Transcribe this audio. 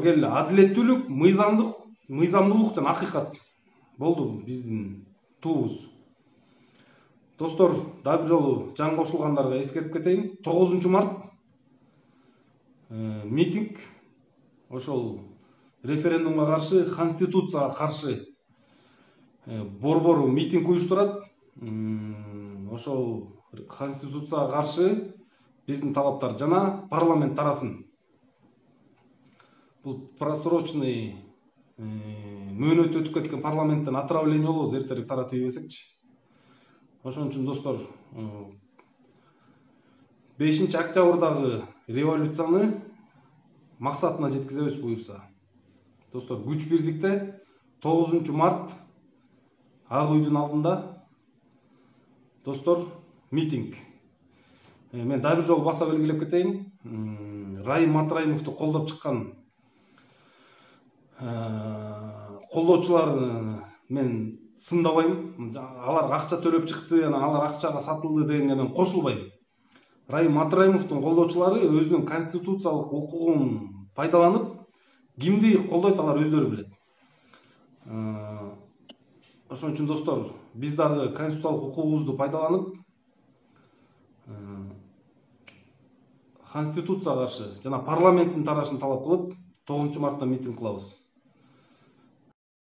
келе адилеттүүлүк, мыйзамдуулук жана акыйкат болду биздин туубуз. Достор, дагы бир жолу жан кошулгандарга эскертип кетейин. 9 март митинг, ошол референдумга каршы, конституцияга каршы борбору митинг уюштурат. Ошол конституцияга каршы биздин талаптар жана парламент тарасын. Бул просрочный мөөнөтү өтүп кеткен парламенттен отравление болобуз, эртерээк таратып ийбесекчи. Ошон үчүн достор, 5 октябрдагы революцияны максатына жеткизебиз буюрса. Достор, күч бирдикте 9 март Ак үйдүн алдында достор митинг. Мен дагы бир жолу баса белгилеп кетейин. Райым Матраимовду колдоп чыккан колдоочулар мен сындабайм. Алар акча төлөп чыкты, алар акчага сатылды дегенге мен кошулбайм. Райым Матраимовдун колдоочулары өзүнүн конституциялык укугун пайдаланып, кимди колдойт алар өздөрү билет. Ошон үчүн достор, биз дагы конституциялык укугубузду пайдаланып, конституцияга каршы жана парламенттин тарашын талап кылып, 9 мартта митинг кылабыз.